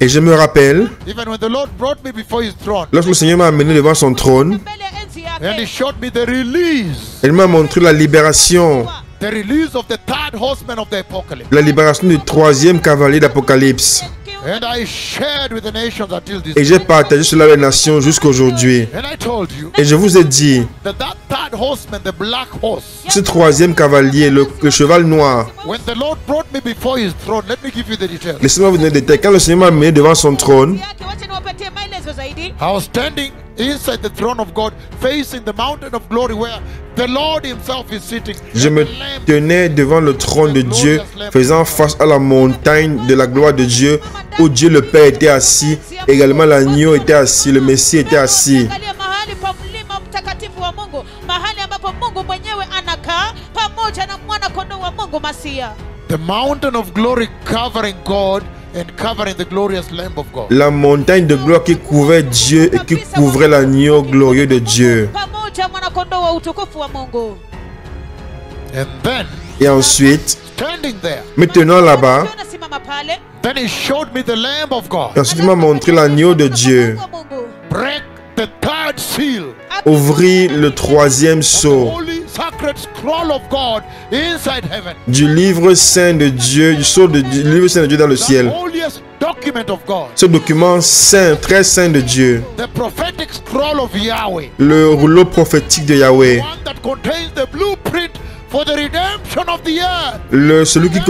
Et je me rappelle, lorsque le Seigneur m'a amené devant son trône, il m'a montré la libération. La libération du troisième cavalier d'Apocalypse. Et j'ai partagé cela avec les nations jusqu'aujourd'hui. Et je vous ai dit, ce troisième cavalier, le cheval noir. Laissez-moi vous donner des détails. Quand le Seigneur m'a amené devant son trône, inside the throne of God, facing the mountain of glory where the Lord himself is sitting. Je me tenais devant le trône de Dieu, faisant face à la montagne de la gloire de Dieu, où Dieu le Père était assis, également l'agneau était assis, le Messie était assis. The mountain of glory covering God and covering the glorious Lamb of God. La montagne de gloire qui couvrait Dieu et qui couvrait l'agneau glorieux de Dieu. And then, et ensuite, standing there, me tenant là-bas, then he showed me the Lamb of God. Ensuite, il m'a montré l'agneau de Dieu. Break the third seal. Ouvrit le troisième sceau du livre saint de Dieu, du sceau du livre saint de Dieu dans le ciel. Ce document saint, très saint de Dieu. Le rouleau prophétique de Yahweh. Celui qui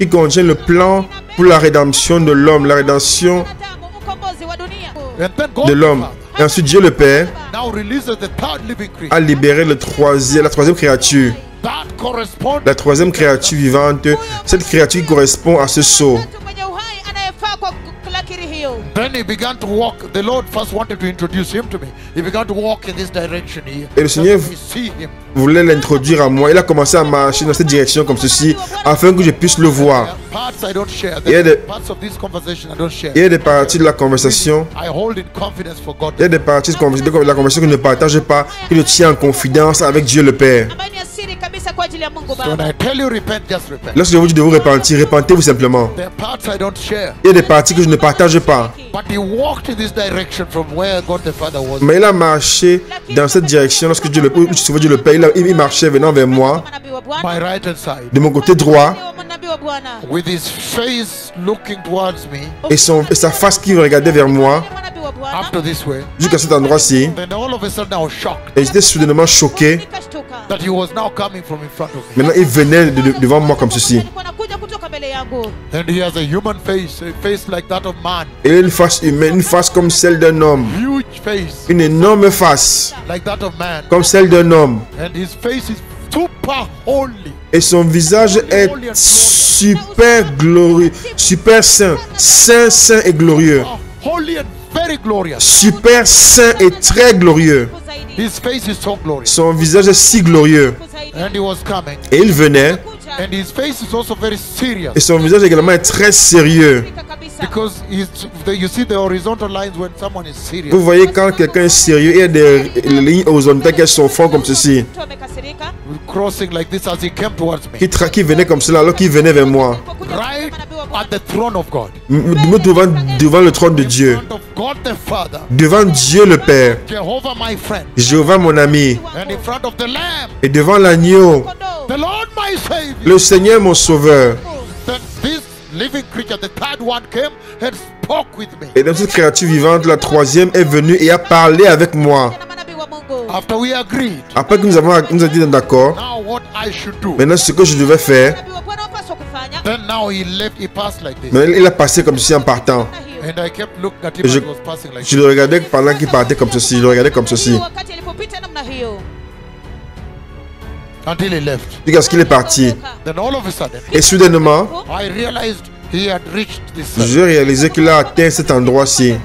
contient le plan pour la rédemption de l'homme, la rédemption de l'homme. Et ensuite Dieu le Père a libéré la troisième créature. La troisième créature vivante. Cette créature qui correspond à ce sceau. Then he began to walk. The Lord first wanted to introduce him to me. He began to walk in this direction here. Et le Seigneur voulait l'introduire à moi. Il a commencé à marcher dans cette direction comme ceci, afin que je puisse le voir. Il y a des parties de la conversation. Il y a des parties de la conversation que je ne partage pas, que je tiens en confidence avec Dieu le Père. Lorsque je vous dis de vous repentir, repentez-vous simplement. Il y a des parties que je ne partage pas. Mais il a marché dans cette direction lorsque Dieu le Père, il marchait venant vers moi, de mon côté droit, et sa face qui regardait vers moi, jusqu'à cet endroit-ci. Et j'étais soudainement choqué. Maintenant, il venait devant moi comme ceci. Et une face humaine, une face comme celle d'un homme. Une énorme face, comme celle d'un homme. Et son visage est super glorieux, super saint, saint et glorieux. Super saint et très glorieux. Son visage est si glorieux. Et il venait. Et son visage également est très sérieux. Vous voyez quand quelqu'un est sérieux, il y a des lignes horizontales qui sont fortes comme ceci. Qui venait comme cela alors qu'il venait vers moi. Me trouvant devant le trône de Dieu. Devant Dieu le Père. Jéhovah mon ami. Et devant l'agneau. Le Seigneur mon sauveur. Et dans cette créature vivante, la troisième est venue et a parlé avec moi. Après que nous avons été d'accord, maintenant ce que je devais faire, mais il a passé comme ceci en partant. Je le regardais pendant qu'il partait comme ceci. Je le regardais comme ceci. Jusqu'à ce qu'il est parti. Et soudainement, j'ai réalisé qu'il a atteint cet endroit-ci.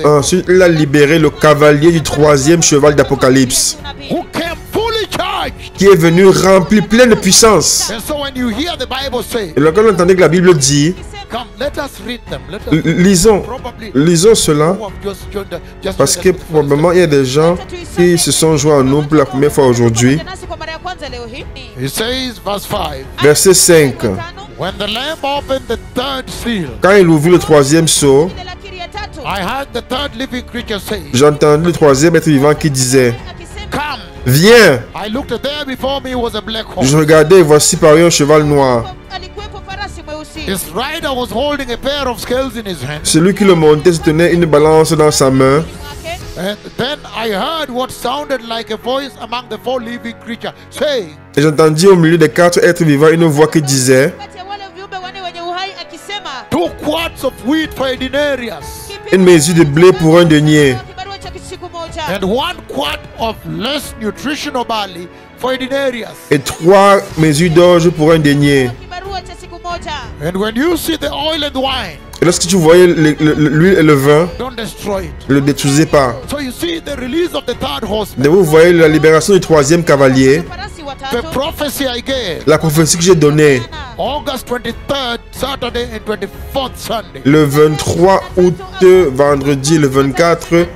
Ensuite, il a libéré le cavalier du troisième cheval d'Apocalypse, qui est venu rempli plein de puissance. Et lorsque vous entendez que la Bible dit, lisons cela, parce que probablement il y a des gens qui se sont joints à nous pour la première fois aujourd'hui. Verset 5. When the Lamb opened the third seal, Quand il ouvrit le troisième sceau, ile lakiri ya tatu I heard the third living creature say, j'ai entendu le troisième être vivant qui disait, akisema, "Come." viens. I looked, there before me was a black horse. Je regardais et voici parut un cheval noir. alikuwepo farasi mweusi. His rider was holding a pair of scales in his hand. Celui qui le montait se tenait une balance dans sa main. Wake. And then I heard what sounded like a voice among the four living creatures saying, Et j'entendis au milieu des quatre êtres vivants une voix qui disait, Kati ya wale viumbe wanne wenye uhai akisema, 2 quarts of wheat for a denarius, une mesure de blé pour un denier, kibarua cha siku moja. and 1 quart of less nutritional barley for a denarius. et 3 mesures d'orge pour un denier. Kibarua cha siku moja. And when you see the oil and wine, Et lorsque tu voyais l'huile et le vin, don't destroy it. ne le détruisez pas. So you see the release of the third horseman. Et vous voyez la libération du troisième cavalier, Farasi The watatu. prophecy I gave, la prophétie que j'ai donnée August 23rd, Saturday, and 24th, Sunday. le 23 août, vendredi, le 24, 4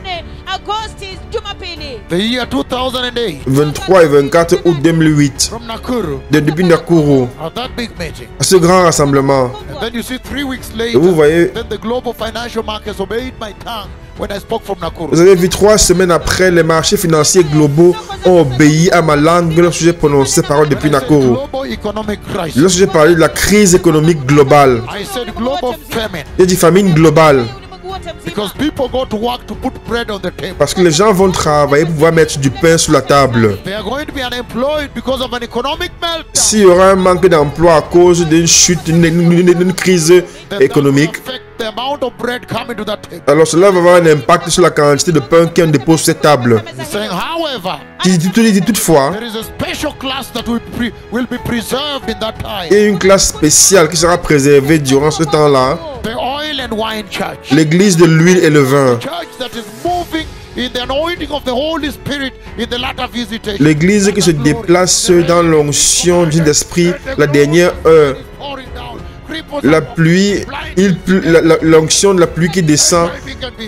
Agosti Jumapili. The year 2008, 23 et 24 août 2008, from Nakuru, depuis Nakuru, at that big meeting. à ce grand rassemblement. And then you see 3 weeks Et later, vous voyez, then the global financial markets obeyed my tongue when I spoke from Nakuru. vous avez vu 3 semaines après, les marchés financiers globaux ont obéi à ma langue lorsque j'ai prononcé ces paroles depuis When I said Nakuru. global economic crisis, Lorsque j'ai parlé de la crise économique globale, I said global famine, j'ai dit famine globale, Ulimwengu wote mzima. because people go to work to put bread on the table. parce que les gens vont travailler pour pouvoir mettre du pain sur la table. They are going to be unemployed because of an economic meltdown. S'il y aura un manque d'emploi à cause d'une chute, d'une crise Then that économique, will affect the amount of bread coming to that table. alors cela va avoir un impact sur la quantité de pain qu'on dépose sur cette table. He's saying, however, Toutefois, there is a special class that will be preserved in that time. il y a une classe spéciale qui sera préservée durant ce temps-là, The oil and wine church. l'église de l'huile et le vin. Church that is moving in the anointing of the Holy Spirit in the latter visitation. L'église qui se déplace dans l'onction du Saint-Esprit, la dernière heure. La pluie, l'onction de la pluie qui descend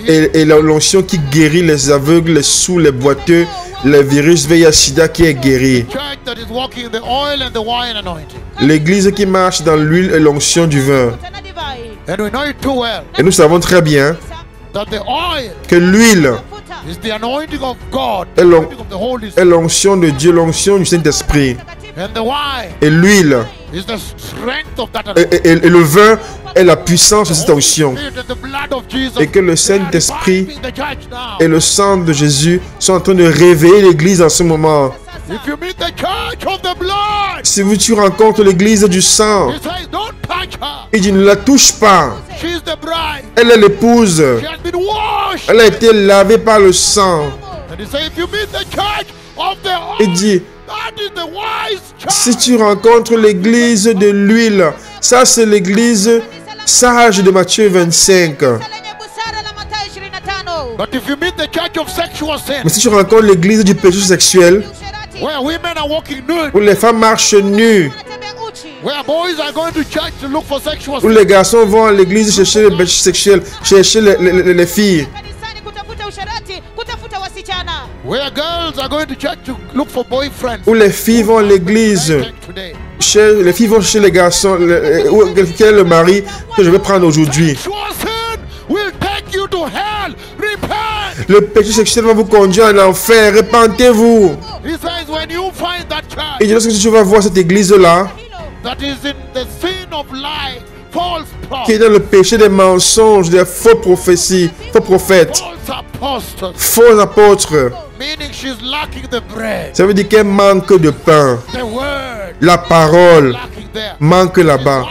et l'onction qui guérit les aveugles, les sourds, les boiteux, les virus VIH-Sida qui est guéri. Church that is walking in the oil and the wine anointing. L'église qui marche dans l'huile et l'onction du vin. Tena divai. And we know it too well Et nous savons très bien that the oil que l'huile Futa. is the anointing of God, Et the l'on- anointing of the Holy est Spirit. l'onction de Dieu, l'onction du Saint-Esprit. Takatifu. And the wine Et l'huile is the strength of that et, anointing. et le vin est la puissance de cette onction. Spirit and the blood of Jesus. Et que le they are Saint-Esprit reviving the church now. et le sang de Jésus sont en train de réveiller l'église en ce moment. If you meet the church of the blood, Si tu rencontres l'église du sang, he says, don't touch her. il dit ne la touche pas. She's the bride. Elle est l'épouse. She has been washed. Elle a été lavée par le sang. And he says, if you meet the church of the Il oil, dit, that is the wise si church. tu rencontres l'église de l'huile, ça c'est l'église sage de Matthieu 25. Kanisa lenye busara la Mathayo 25. But if you meet the church of sexual sin, Mais si tu rencontres l'église du péché sexuel, Usherati. where women are walking nude, où les femmes marchent nues, Wanatembea uchi. where boys are going to church to look for sexual où sin, les garçons vont à l'église chercher les péchés sexuels, chercher les filles, Kanisani kutafuta usherati, kutafuta wasichana. where girls are going to church to look for boyfriends. où les filles vont à l'église, Today. les filles vont chercher les garçons, quel est le mari que je vais prendre aujourd'hui. Sexual sin will take you to hell. Repent. Le péché sexuel va vous conduire en enfer, repentez-vous. He says, when you find that church Et lorsque tu vas voir cette église-là, Hilo. that is in the sin of lie, false qui est prophets, dans le péché des mensonges, des faux prophéties, faux prophètes, false apostles, faux apôtres, meaning she's lacking the bread, ça veut dire qu'elle manque de pain. the word La parole lacking there. manque là-bas.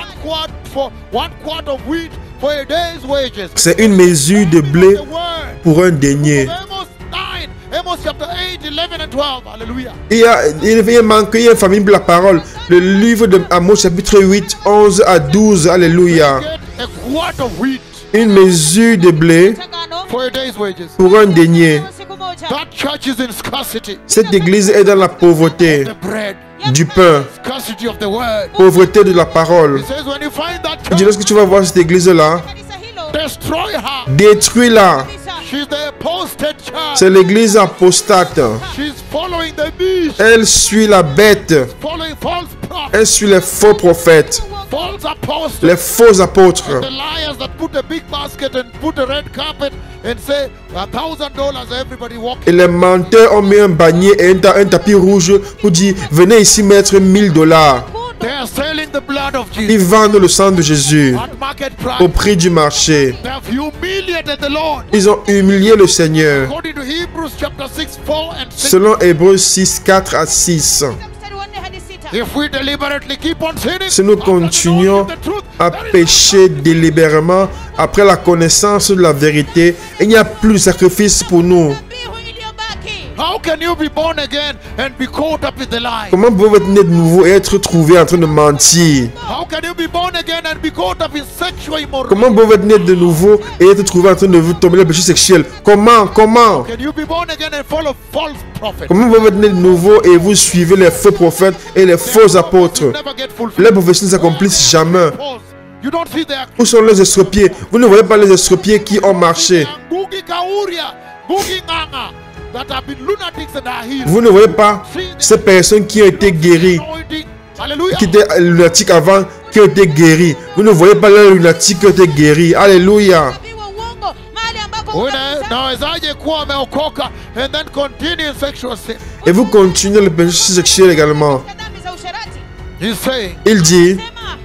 1 quart of wheat for a day's wages. C'est une mesure de blé The word. pour un denier. Amos 9, Amos chapter 8, 11 and 12. Hallelujah. Il y a une famille pour la parole. Le livre de Amos chapitre 8, 11 à 12. Alléluia. Get a quart of wheat Une mesure de blé Tangano. for a day's wages. pour un denier. Siku moja. That church is in scarcity. Cette église est dans la pauvreté The bread, du pain, scarcity of the word. pauvreté de la parole. He says, when you find that Il dit, church, lorsque tu vas voir cette église-là, Kanisa hilo. destroy her. détruis-la. Kanisa. She's the apostate church. C'est l'église apostate. She's following the beast, Elle suit la bête. following false prophets, Elle suit les faux prophètes, false apostles, les faux apôtres, the liars that put a big basket and put a red carpet and say $1,000 everybody walk. et les menteurs ont mis un panier et un tapis rouge pour dire venez ici mettre $1000. They are selling the blood of Ils Jesus vendent le sang de Jésus at market au price. prix du marché. They have humiliated the Lord. Ils ont humilié le Seigneur. According to Hebrews chapter 6, 4 and 6. Selon Hébreux 6, 4 à 6. Mstari wa 4 hadi 6. If we deliberately keep on sinning, Si nous after the knowledge continuons of the truth, à there is pécher délibérément après la connaissance de la vérité, il n'y a plus de sacrifice pour nous. Dhabihu iliyobaki. How can you be born again and be caught up in the lie? Comment pouvez-vous être né de nouveau et être trouvé en train de mentir? How can you be born again and be caught up in sexual immorality? Comment pouvez-vous être né de nouveau et être trouvé en train de vous tomber dans le péché sexuel? Comment? Can you be born again and follow false prophets? Comment pouvez-vous être né de nouveau et vous suivez les faux prophètes et les faux apôtres? You never get fulfilled. Les prophéties ne s'accomplissent jamais. Pause. You don't see their Où sont les estropiés? Vous ne voyez pas les estropiés qui ont marché. Ngugi Kauria, Ngugi Nganga, that have been lunatics and are healed. Vous ne voyez pas ces personnes qui ont été guéries, Anointing. Hallelujah. qui étaient lunatiques avant, qui ont été guéries. Vous ne voyez pas les lunatiques qui ont été guéris. Alléluia. Nabii wa uongo mahali ambako Wewe kuna mzao nawezaje kuwa ameokoka and then continue in sexual sin? Et vous continuez le péché sexuel également. katika dhambi za usherati. He's saying Il dit Sema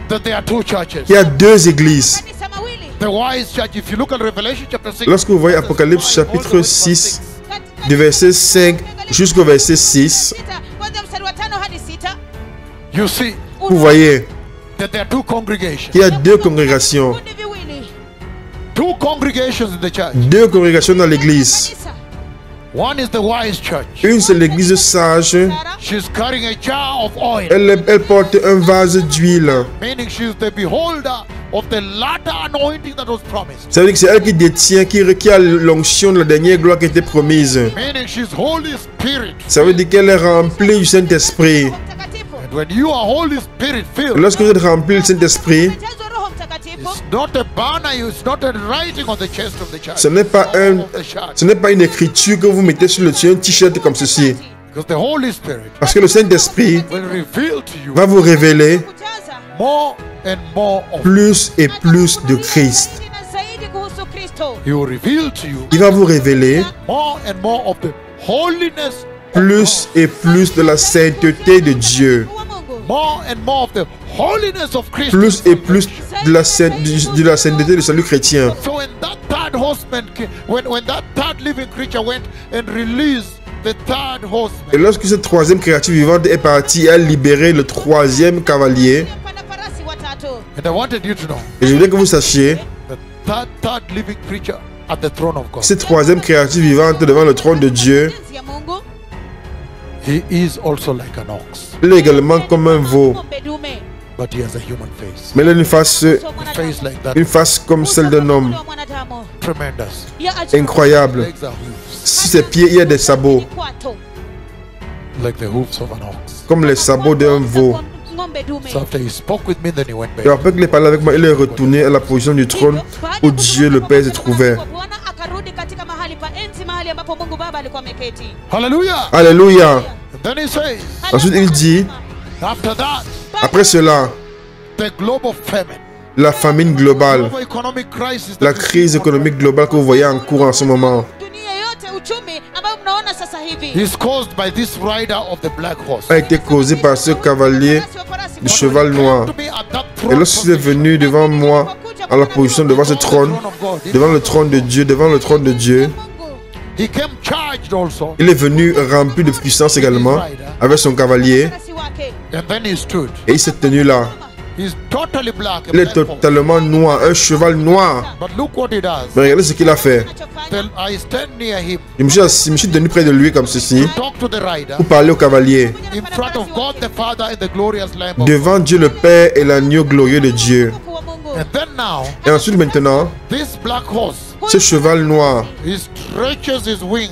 that there are two churches. qu'il y a deux églises. kanisa mawili. The wise church, if you look at Revelation chapter 6, Lorsque vous voyez Apocalypse chapitre 6, Katika du verset 5 jusqu'au verset 6, sita, kuanzia mstari wa 5 hadi 6. you see vous voyez that there are two congregations. qu'il y a deux congrégations. Vikundi viwili. Two congregations in the church. Deux congrégations dans l'église. Kanisa. One is the wise church. Une, c'est l'église sage. Sara, She's carrying a jar of oil, Elle porte un vase d'huile. meaning she's the beholder of the latter anointing that was promised. Ça veut dire que c'est elle qui détient, qui a l'onction de la dernière gloire qui était promise. Meaning she's Holy Spirit. Ça veut dire qu'elle est remplie du Saint-Esprit. Roho Mtakatifu. And when you are Holy Spirit filled, Lorsque vous êtes rempli du Saint-Esprit, Umejazwa Roho Mtakatifu. it's not a banner, it's not a writing on the chest of the church. ce n'est pas of the church. ce n'est pas une écriture que vous mettez sur un t-shirt comme ceci. Because the Holy Spirit Parce que le Saint-Esprit will reveal to you va vous révéler Kujaza. more and more of plus et plus de Christ. Zaidi na zaidi kuhusu Kristo. He will reveal to you Il va vous révéler more and more of the holiness, plus et plus de la sainteté de Dieu. Wa Mungu. more and more of the holiness of Christ. Plus et plus de la sainteté du salut chrétien. So when that third horseman, when that third living creature went and released the third Et horseman, lorsque cette troisième créature vivante est partie, elle a libéré le troisième cavalier. Mpanda farasi watatu. and I wanted you to know Et je voudrais que vous sachiez, that third living creature at the throne of God, cette troisième créature vivante devant le trône de Dieu, Jinsi ya Mungu. he is also like an ox, il est également comme un veau, Ng'ombe dume. but he has a human face. mais il a une face Uso wa A mwanadamu. face like that, une face comme celle d'un homme. Uso wa mwanadamu. tremendous. Ya ajabu. Incroyable. Legs are hoofs, Sur ses pieds, il y a des sabots, Ni kwato. like the hoofs of an ox. comme les sabots d'un veau. Ng'ombe dume. So after he spoke with me, then he went Et back. après qu'il ait parlé avec moi, il est retourné à la position du trône où Dieu le Père se trouvait. Bwana akarudi katika mahali pa enzi, mahali ambapo Mungu Baba alikuwa ameketi. Hallelujah. Alléluia. And then he says, Ensuite, il dit, after that, après cela, the global famine, la famine globale, global economic crisis, la that crise économique globale que vous voyez en cours en ce moment, Dunia yote uchumi ambayo mnaona sasa hivi is caused by this rider of the black horse. a été causée par ce cavalier farasi wa farasi du cheval noir. To me at that Et throne lorsqu'il est position, venu devant moi, à la position devant ce trône, throne of God, devant le trône de Dieu, devant le trône de Dieu, Mungu. he came charged also, il est venu rempli de puissance également avec son cavalier Farasi wake. and then he stood. et il s'est tenu là. He's totally black. a Il est black horse. totalement noir, un cheval noir. But look what he does. Mais regardez ce qu'il a fait. Anachofanya, Then I stand near him, Je me suis assis, je me suis tenu près de lui comme ceci talk to the rider, pour parler au cavalier. in front of God the Father and the glorious Lamb of Devant Dieu le Père et l'agneau glorieux de Dieu. Mungu wa Mungu. And then now, Et ensuite maintenant, this black horse, ce cheval noir, he stretches his wings.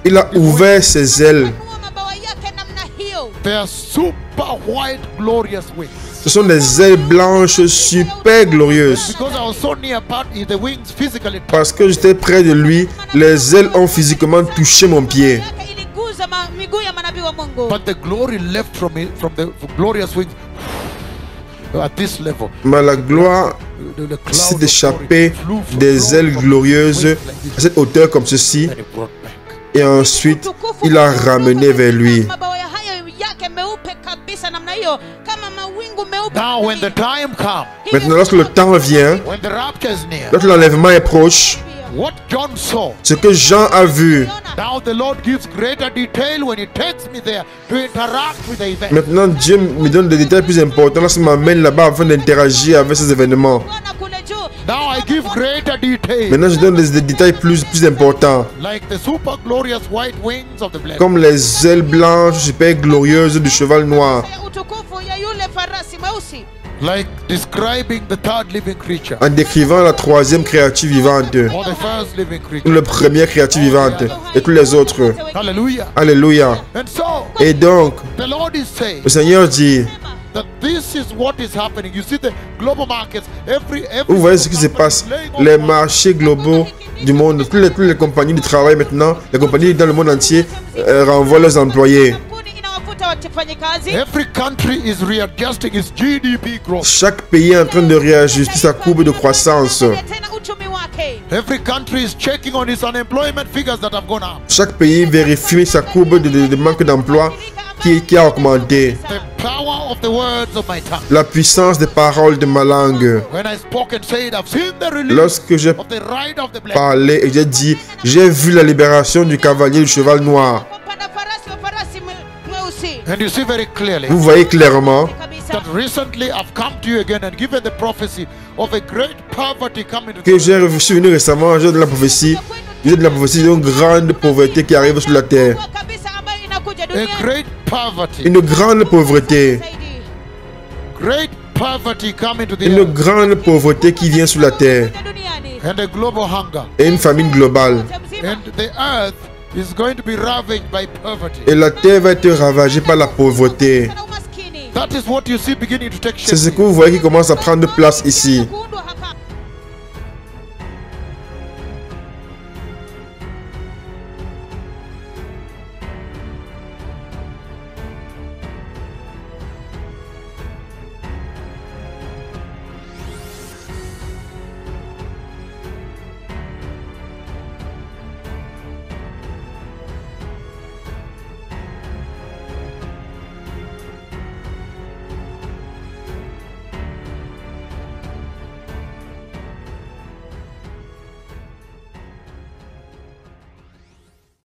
il a ouvert ses ailes. Funua mabawa yake namna hiyo. They are super white, glorious wings. Ce sont des ailes blanches super glorieuses. Because I was so near, the wings physically touched. Parce que j'étais près de lui, les ailes ont physiquement touché mon pied. Yake iliguza miguu ya manabii wa Mungu. But the glory left from it, from the glorious wings. at this level. Mais la gloire The cloud s'est of échappée glory flew des ailes from glorieuses wings like this, à cette hauteur comme ceci, and it brought back. et ensuite il l'a ramené vers lui. Mabawa hayo yake meupe kabisa namna hiyo kama mawingu meupe. Now when the time comes, Maintenant, lorsque le temps vient, when the rapture is near, lorsque l'enlèvement est proche, what John saw, ce que Jean a vu, now the Lord gives greater detail when he takes me there to interact with the event. maintenant Dieu me donne des détails plus importants lorsqu'il m'amène là-bas afin d'interagir avec ces événements. Bwana kule juu. Now I give greater detail, Maintenant, je donne des détails plus importants, like the super glorious white wings of the black. comme les ailes blanches super glorieuses du cheval noir, Ya utukufu ya yule farasi mweusi. Like describing the third living creature en décrivant la troisième créature vivante, or the first living ou creature. la première créature vivante, et tous les autres. Hallelujah. Alléluia. And so Et donc, the Lord is saying le Seigneur dit, that this is what is happening. You see the global markets, every vous voyez ce qui se passe, les marchés globaux du monde, toutes les compagnies de travail maintenant, les compagnies dans le monde entier renvoient leurs employés. Kampuni inawafuta wafanyikazi. every country is readjusting its GDP growth. Chaque pays est en train de réajuster sa courbe de croissance. Tena uchumi wake. Every country is checking on its unemployment figures that have gone up. Chaque pays vérifie sa courbe de manque d'emploi qui a augmenté. The power of the words of my tongue. La puissance des paroles de ma langue. When I spoke and said, I've seen the release Lorsque j'ai of the ride of the black. parlé et j'ai dit, j'ai vu la libération du cavalier du cheval noir. Mpanda farasi wa farasi mweusi. And you see very clearly Vous voyez clairement Kabisa. that recently I've come to you again and given the prophecy of a great poverty coming to que je suis venu récemment, j'ai de la prophétie. J'ai de la prophétie d'une grande pauvreté qui arrive sur la terre. Kubwa kabisa ambayo inakuja a duniani. great poverty. Une grande pauvreté. Zaidi. Great poverty coming to the Une earth. grande pauvreté qui vient sur la terre. Duniani. And a global hunger. Et une famine globale. Mzima. And the earth is going to be ravaged by poverty. Et la terre va être ravagée par la pauvreté. Na umaskini. That is what you see beginning to take C'est ce shape. que vous voyez qui commence à prendre place ici. Kuundwa hapa